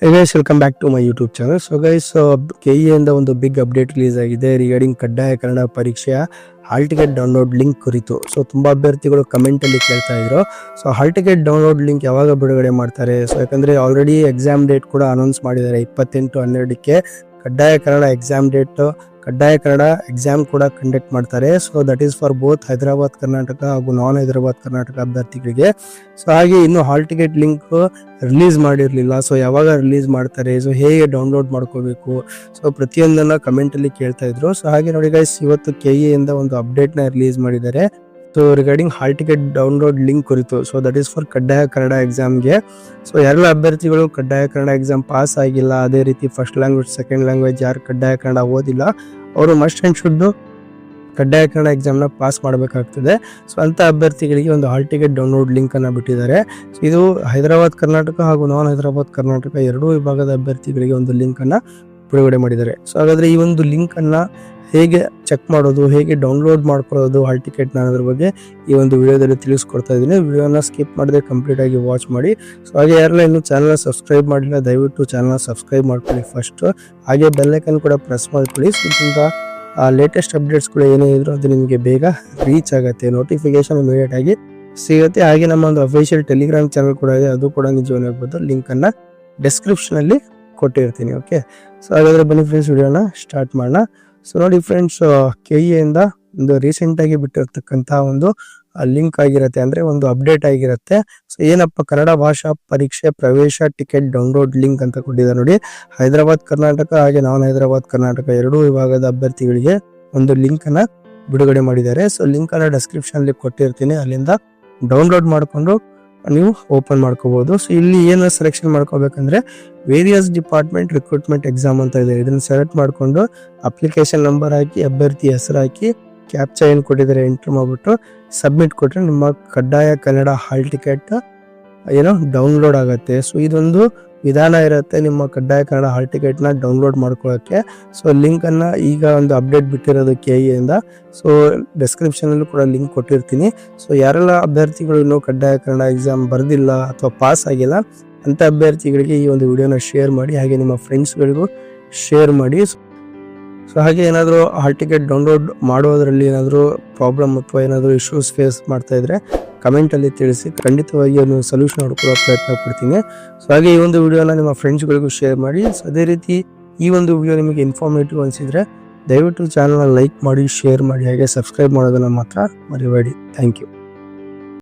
Hey guys, welcome back to my YouTube channel. So guys, KE ಇಂದ ಒಂದು big update release ಆಗಿದೆ regarding ಕಡ್ಡಾಯ ಕನ್ನಡ ಪರೀಕ್ಷೆಯ ಹಾಲ್ ಟಿಕೆಟ್ ಡೌನ್ಲೋಡ್ ಲಿಂಕ್ ಕುರಿತು. So ತುಂಬಾ ಅಭ್ಯರ್ಥಿಗಳು ಕಮೆಂಟ್ ಅಲ್ಲಿ ಕೇಳ್ತಾ ಇದ್ರು. So hall ticket download link ಯಾವಾಗ ಬಿಡುಗಡೆ ಮಾಡ್ತಾರೆ? ಸೊ ಯಾಕಂದ್ರೆ ಆಲ್ರೆಡಿ ಎಕ್ಸಾಮ್ ಡೇಟ್ ಕೂಡ ಅನೌನ್ಸ್ ಮಾಡಿದ್ದಾರೆ 28/12ಕ್ಕೆ ಕಡ್ಡಾಯ ಕನ್ನಡ ಎಕ್ಸಾಮ್ ಕೂಡ ಕಂಡಕ್ಟ್ ಮಾಡ್ತಾರೆ. So that is for both Hyderabad Karnataka ಹಾಗೂ ನಾನ್ ಹೈದರಾಬಾದ್ ಕರ್ನಾಟಕ ಅಭ್ಯರ್ಥಿಗಳಿಗೆ. ಸೊ ಹಾಗೆ ಇನ್ನು ಹಾಲ್ ಟಿಕೆಟ್ ಲಿಂಕ್ ರಿಲೀಸ್ ಮಾಡಿರಲಿಲ್ಲ. ಸೊ ಯಾವಾಗ ರಿಲೀಸ್ ಮಾಡ್ತಾರೆ, ಸೊ ಹೇಗೆ ಡೌನ್ಲೋಡ್ ಮಾಡ್ಕೋಬೇಕು, ಸೊ ಪ್ರತಿಯೊಂದನ್ನ ಕಮೆಂಟ್ ಅಲ್ಲಿ ಕೇಳ್ತಾ ಇದ್ರು. ಸೊ ಹಾಗೆ ನೋಡಿ ಗೈಸ್, ಇವತ್ತು KE ಇಂದ ಒಂದು ಅಪ್ಡೇಟ್ ನ ರಿಲೀಸ್ ಮಾಡಿದ್ದಾರೆ. So regarding hall ticket download link ಕುರಿತು. ಸೊ ದಟ್ ಈಸ್ ಫಾರ್ ಕಡ್ಡಾಯ ಕನ್ನಡ ಎಕ್ಸಾಮ್ಗೆ. ಸೊ ಎಲ್ಲ ಅಭ್ಯರ್ಥಿಗಳು ಕಡ್ಡಾಯ ಕನ್ನಡ ಎಕ್ಸಾಮ್ ಪಾಸ್ ಆಗಿಲ್ಲ, ಅದೇ ರೀತಿ ಫಸ್ಟ್ ಲ್ಯಾಂಗ್ವೇಜ್ ಸೆಕೆಂಡ್ ಲ್ಯಾಂಗ್ವೇಜ್ ಯಾರು ಕಡ್ಡಾಯ ಕನ್ನಡ ಓದಿಲ್ಲ ಅವರು ಮಸ್ಟ್ ಅಂಡ್ ಶುಡ್ ಕಡ್ಡಾಯ ಕನ್ನಡ ಎಕ್ಸಾಮ್ನ ಪಾಸ್ ಮಾಡಬೇಕಾಗ್ತದೆ. ಸೊ ಅಂತ ಅಭ್ಯರ್ಥಿಗಳಿಗೆ ಒಂದು ಹಾಲ್ ಟಿಕೆಟ್ ಡೌನ್ಲೋಡ್ ಲಿಂಕ್ ಅನ್ನ ಬಿಟ್ಟಿದ್ದಾರೆ. ಇದು ಹೈದರಾಬಾದ್ ಕರ್ನಾಟಕ ಹಾಗೂ ನಾನ್ ಹೈದರಾಬಾದ್ ಕರ್ನಾಟಕ ಎರಡೂ ವಿಭಾಗದ ಅಭ್ಯರ್ಥಿಗಳಿಗೆ ಒಂದು ಲಿಂಕ್ ಅನ್ನ ಬಿಡುಗಡೆ ಮಾಡಿದ್ದಾರೆ. ಸೊ ಹಾಗಾದ್ರೆ ಈ ಒಂದು ಲಿಂಕ್ ಅನ್ನ ಹೇಗೆ ಚೆಕ್ ಮಾಡೋದು, ಹೇಗೆ ಡೌನ್ಲೋಡ್ ಮಾಡ್ಕೊಳ್ಳೋದು ಹಾಲ್ ಟಿಕೆಟ್ ಅನ್ನೋದ್ರ ಬಗ್ಗೆ ಈ ಒಂದು ವಿಡಿಯೋದಲ್ಲಿ ತಿಳಿಸ್ಕೊಡ್ತಾ ಇದ್ದೀನಿ. ವಿಡಿಯೋನ ಸ್ಕಿಪ್ ಮಾಡದೆ ಕಂಪ್ಲೀಟ್ ಆಗಿ ವಾಚ್ ಮಾಡಿ. ಸೊ ಹಾಗೆ ಯಾರೆಲ್ಲ ಇನ್ನೂ ಚಾನಲ್ ಸಬ್ಸ್ಕ್ರೈಬ್ ಮಾಡಿಲ್ಲ ದಯವಿಟ್ಟು ಚಾನಲ್ ಸಬ್ಸ್ಕ್ರೈಬ್ ಮಾಡ್ಕೊಳ್ಳಿ ಫಸ್ಟ್. ಹಾಗೆ ಬೆಲ್ ಐಕನ್ ಕೂಡ ಪ್ರೆಸ್ ಮಾಡ್ಕೊಳ್ಳಿ. ಇದರಿಂದ ಲೇಟೆಸ್ಟ್ ಅಪ್ಡೇಟ್ಸ್ಗಳು ಏನೇ ಇದ್ರು ಅದು ನಿಮಗೆ ಬೇಗ ರೀಚ್ ಆಗುತ್ತೆ, ನೋಟಿಫಿಕೇಶನ್ ಇಮಿಡಿಯೇಟ್ ಆಗಿ ಸಿಗುತ್ತೆ. ಹಾಗೆ ನಮ್ಮ ಒಂದು ಅಫಿಷಿಯಲ್ ಟೆಲಿಗ್ರಾಮ್ ಚಾನಲ್ ಕೂಡ ಇದೆ, ಅದು ಕೂಡ ನೀವು ಜಾಯ್ನ್ ಆಗ್ಬೋದು. ಲಿಂಕ್ ಅನ್ನ ಡಿಸ್ಕ್ರಿಪ್ಷನ್ ಅಲ್ಲಿ ಕೊಟ್ಟಿರ್ತೀನಿ. ಓಕೆ, ಸೊ ಹಾಗಾದ್ರೆ ಬನ್ನಿ ಫ್ರೆಂಡ್ಸ್, ವಿಡಿಯೋನ ಸ್ಟಾರ್ಟ್ ಮಾಡೋಣ. ಸೊ ನೋಡಿ ಫ್ರೆಂಡ್ಸ್, KE ಇಂದ ಒಂದು ರೀಸೆಂಟ್ ಆಗಿ ಬಿಟ್ಟಿರ್ತಕ್ಕಂಥ ಒಂದು ಲಿಂಕ್ ಆಗಿರುತ್ತೆ, ಅಂದ್ರೆ ಒಂದು ಅಪ್ಡೇಟ್ ಆಗಿರುತ್ತೆ. ಸೊ ಏನಪ್ಪ, ಕನ್ನಡ ಭಾಷಾ ಪರೀಕ್ಷೆ ಪ್ರವೇಶ ಟಿಕೆಟ್ ಡೌನ್ಲೋಡ್ ಲಿಂಕ್ ಅಂತ ಕೊಟ್ಟಿದ್ದಾರೆ ನೋಡಿ. ಹೈದರಾಬಾದ್ ಕರ್ನಾಟಕ ಹಾಗೆ ನಾನ್ ಹೈದರಾಬಾದ್ ಕರ್ನಾಟಕ ಎರಡೂ ವಿಭಾಗದ ಅಭ್ಯರ್ಥಿಗಳಿಗೆ ಒಂದು ಲಿಂಕ್ ಅನ್ನ ಬಿಡುಗಡೆ ಮಾಡಿದ್ದಾರೆ. ಸೊ ಲಿಂಕ್ ಅನ್ನ ಡಿಸ್ಕ್ರಿಪ್ಷನ್ ಅಲ್ಲಿ ಕೊಟ್ಟಿರ್ತೀನಿ, ಅಲ್ಲಿಂದ ಡೌನ್ಲೋಡ್ ಮಾಡ್ಕೊಂಡು ನೀವು ಓಪನ್ ಮಾಡ್ಕೋಬಹುದು. ಸೊ ಇಲ್ಲಿ ಏನು ಸೆಲೆಕ್ಷನ್ ಮಾಡ್ಕೋಬೇಕಂದ್ರೆ ವೇರಿಯಸ್ ಡಿಪಾರ್ಟ್ಮೆಂಟ್ ರಿಕ್ರೂಟ್ಮೆಂಟ್ ಎಕ್ಸಾಮ್ ಅಂತ ಇದೆ. ಇದನ್ನ ಸೆಲೆಕ್ಟ್ ಮಾಡ್ಕೊಂಡು ಅಪ್ಲಿಕೇಶನ್ ನಂಬರ್ ಹಾಕಿ, ಅಭ್ಯರ್ಥಿ ಹೆಸರು ಹಾಕಿ, ಕ್ಯಾಪ್ಚಾ ಏನು ಕೊಟ್ಟಿದ್ದಾರೆ ಎಂಟರ್ ಮಾಡ್ಬಿಟ್ಟು ಸಬ್ಮಿಟ್ ಕೊಟ್ರೆ ನಿಮ್ಮ ಕಡ್ಡಾಯ ಕನ್ನಡ ಹಾಲ್ ಟಿಕೆಟ್ ಏನೋ ಡೌನ್ಲೋಡ್ ಆಗುತ್ತೆ. ಸೊ ಇದೊಂದು ವಿಧಾನ ಇರುತ್ತೆ ನಿಮ್ಮ ಕಡ್ಡಾಯ ಕನ್ನಡ ಹಾಲ್ ಟಿಕೆಟ್ ನ ಡೌನ್ಲೋಡ್ ಮಾಡ್ಕೊಳ್ಳೋಕೆ. ಸೊ ಲಿಂಕ್ ಅನ್ನ ಈಗ ಒಂದು ಅಪ್ಡೇಟ್ ಬಿಟ್ಟಿರೋದು KE ಇಂದ. ಸೊ ಡಿಸ್ಕ್ರಿಪ್ಷನ್ ಅಲ್ಲೂ ಕೂಡ ಲಿಂಕ್ ಕೊಟ್ಟಿರ್ತೀನಿ. ಸೊ ಯಾರೆಲ್ಲ ಅಭ್ಯರ್ಥಿಗಳು ಇನ್ನೂ ಕಡ್ಡಾಯ ಕನ್ನಡ ಎಕ್ಸಾಮ್ ಬರ್ದಿಲ್ಲ ಅಥವಾ ಪಾಸ್ ಆಗಿಲ್ಲ ಅಂತ ಅಭ್ಯರ್ಥಿಗಳಿಗೆ ಈ ಒಂದು ವಿಡಿಯೋನ ಶೇರ್ ಮಾಡಿ, ಹಾಗೆ ನಿಮ್ಮ ಫ್ರೆಂಡ್ಸ್ಗಳಿಗೂ ಶೇರ್ ಮಾಡಿ. ಸೊ ಹಾಗೆ ಏನಾದರೂ ಹಾಲ್ ಟಿಕೆಟ್ ಡೌನ್ಲೋಡ್ ಮಾಡೋದ್ರಲ್ಲಿ ಏನಾದರೂ ಪ್ರಾಬ್ಲಮ್ ಅಥವಾ ಏನಾದರೂ ಇಶ್ಯೂಸ್ ಫೇಸ್ ಮಾಡ್ತಾ ಇದ್ರೆ ಕಮೆಂಟ್ ಅಲ್ಲಿ ತಿಳಿಸಿ, ಖಂಡಿತವಾಗಿ ಅದನ್ನು ಸೊಲ್ಯೂಷನ್ ಹುಡುಕುವ ಪ್ರಯತ್ನ ಪಡ್ತೀನಿ. ಸೊ ಹಾಗೆ ಈ ಒಂದು ವಿಡಿಯೋನ ನಿಮ್ಮ ಫ್ರೆಂಡ್ಸ್ಗಳಿಗೂ ಶೇರ್ ಮಾಡಿ. ಸೊ ಅದೇ ರೀತಿ ಈ ಒಂದು ವಿಡಿಯೋ ನಿಮಗೆ ಇನ್ಫಾರ್ಮೇಟಿವ್ ಅನಿಸಿದ್ರೆ ದಯವಿಟ್ಟು ಚಾನಲ್ನ ಲೈಕ್ ಮಾಡಿ, ಶೇರ್ ಮಾಡಿ, ಹಾಗೆ ಸಬ್ಸ್ಕ್ರೈಬ್ ಮಾಡೋದನ್ನ ಮಾತ್ರ ಮರಿಬೇಡಿ. Thank you.